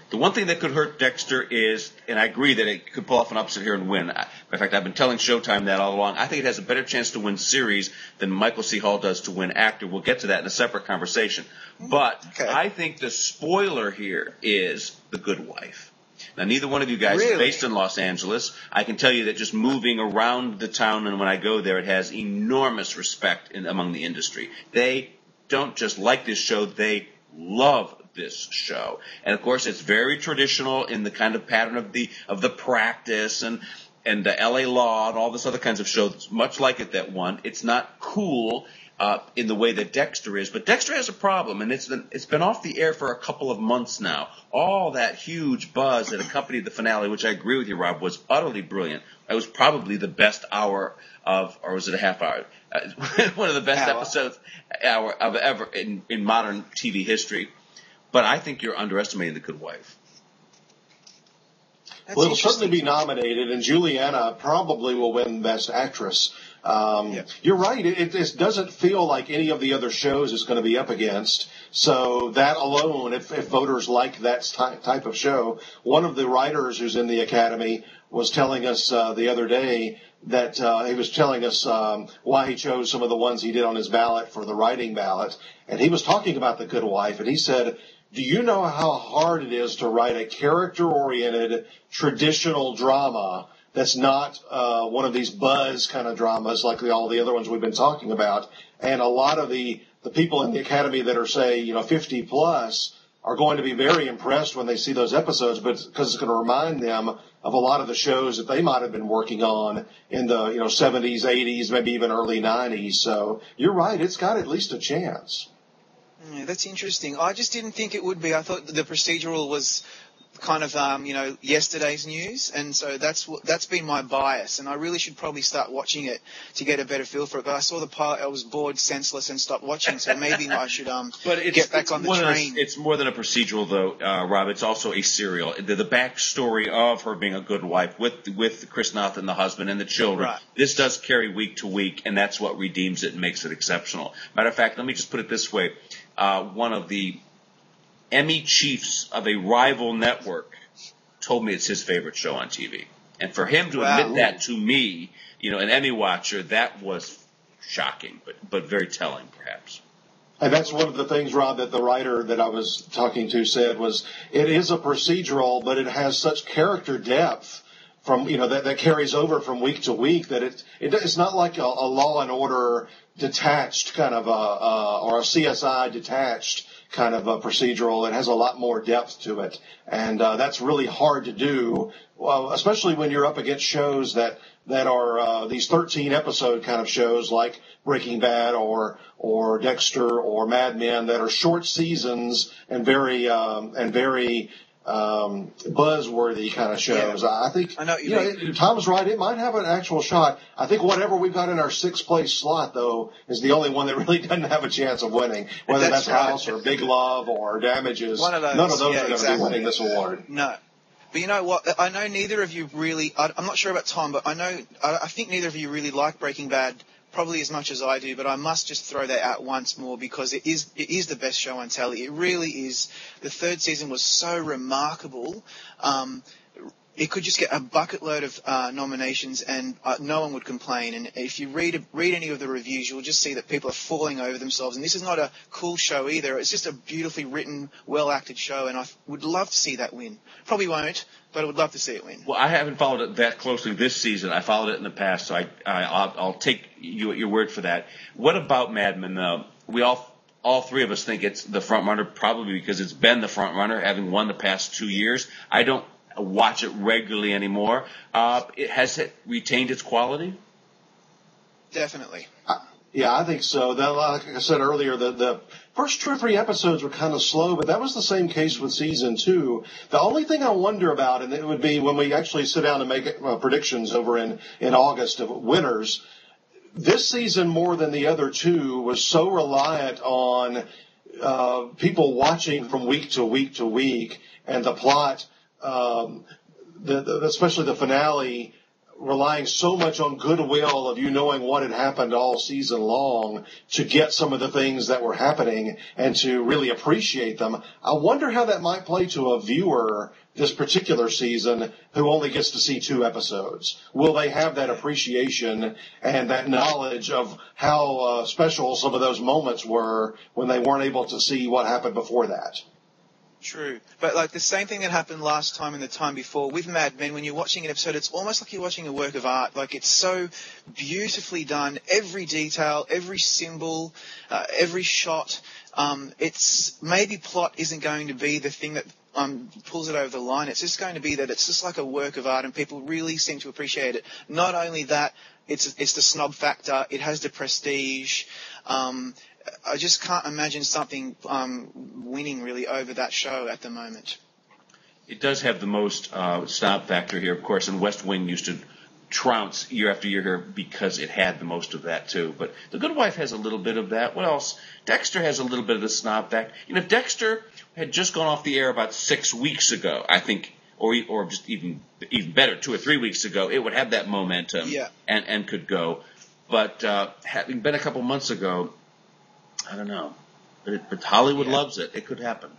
The one thing that could hurt Dexter is, and I agree that it could pull off an upset here and win. In fact, I've been telling Showtime that all along. I think it has a better chance to win series than Michael C. Hall does to win actor. We'll get to that in a separate conversation. But I think the spoiler here is The Good Wife. Now, neither one of you guys is based in Los Angeles. I can tell you that just moving around the town, and when I go there, it has enormous respect among the industry. They don't just like this show, they love this show. And of course it's very traditional in the kind of pattern of the practice and the LA Law and all this other kinds of shows, much like it that won. It's not cool in the way that Dexter is, but Dexter has a problem, and it's been off the air for a couple of months now. All that huge buzz that accompanied the finale, which I agree with you, Rob, was utterly brilliant. It was probably the best hour or was it a half hour? One of the best episodes of ever in modern TV history. But I think you're underestimating The Good Wife. Well, it'll certainly be nominated, and Juliana probably will win Best Actress. You're right. It doesn't feel like any of the other shows it's going to be up against. So that alone, if voters like that type of show, one of the writers who's in the Academy was telling us the other day that he was telling us why he chose some of the ones he did on his ballot for the writing ballot. And he was talking about The Good Wife, and he said, do you know how hard it is to write a character-oriented traditional drama that's not one of these buzz kind of dramas like all the other ones we've been talking about? And a lot of the people in the Academy that are, say, 50 plus are going to be very impressed when they see those episodes, but because it's going to remind them of a lot of the shows that they might have been working on in the 70s, 80s, maybe even early 90s. So you're right, it's got at least a chance. Yeah, that's interesting. I just didn't think it would be. I thought the procedural was kind of, yesterday's news, and so that's been my bias, and I really should probably start watching it to get a better feel for it. But I saw the part, I was bored, senseless, and stopped watching, so maybe I should get back on the train. It's more than a procedural, though, Rob. It's also a serial. The backstory of her being a good wife with Chris Noth and the husband and the children. Right. This does carry week to week, and that's what redeems it and makes it exceptional. Matter of fact, let me just put it this way. One of the Emmy chiefs of a rival network told me it's his favorite show on TV. And for him to admit that to me, an Emmy watcher, that was shocking, but very telling, perhaps. And that's one of the things, Rob, that the writer that I was talking to said was it is a procedural, but it has such character depth from, that carries over from week to week that it's not like a Law and Order detached kind of or a CSI detached kind of a procedural. It has a lot more depth to it, and that's really hard to do, especially when you're up against shows that are these 13 episode kind of shows like Breaking Bad or Dexter or Mad Men that are short seasons and very buzzworthy kind of shows. Yeah. I think Tom's right. It might have an actual shot. I think whatever we've got in our sixth place slot, though, is the only one that really doesn't have a chance of winning. Whether that's House or Big Love or Damages, none of those are going to be winning this award. No. But you know what? I know neither of you really. I'm not sure about Tom, but I think neither of you really like Breaking Bad probably as much as I do, but I must just throw that out once more because it is the best show on telly. It really is. The third season was so remarkable. It could just get a bucket load of nominations and no one would complain. And if you read any of the reviews, you'll just see that people are falling over themselves. And this is not a cool show either. It's just a beautifully written, well-acted show, and I would love to see that win. Probably won't, but I would love to see it win. Well, I haven't followed it that closely this season. I followed it in the past, so I'll take your word for that. What about Mad Men, though? We all three of us think it's the front runner, probably because it's been the front runner, having won the past 2 years. I don't watch it regularly anymore. Has it retained its quality? Definitely. Yeah, I think so. Like I said earlier, the first 2 or 3 episodes were kind of slow, but that was the same case with season 2. The only thing I wonder about, and it would be when we actually sit down and make predictions over in August of winners, this season more than the other 2 was so reliant on people watching from week to week to week, and the plot, especially the finale, relying so much on goodwill of you knowing what had happened all season long to get some of the things that were happening and to really appreciate them. I wonder how that might play to a viewer this particular season who only gets to see 2 episodes. Will they have that appreciation and that knowledge of how special some of those moments were when they weren't able to see what happened before that? True. But like the same thing that happened last time and the time before with Mad Men, when you're watching an episode, it's almost like you're watching a work of art. Like it's so beautifully done. Every detail, every symbol, every shot. It's maybe plot isn't going to be the thing that pulls it over the line. It's just going to be that it's just like a work of art and people really seem to appreciate it. Not only that, it's the snob factor. It has the prestige. I just can't imagine something winning really over that show at the moment. It does have the most snob factor here, of course, and West Wing used to trounce year after year here because it had the most of that too. But The Good Wife has a little bit of that. What else? Dexter has a little bit of the snob factor. You know, if Dexter had just gone off the air about 6 weeks ago, I think, or just even better, 2 or 3 weeks ago, it would have that momentum and could go. But having been a couple months ago, I don't know. But Hollywood loves it. It could happen.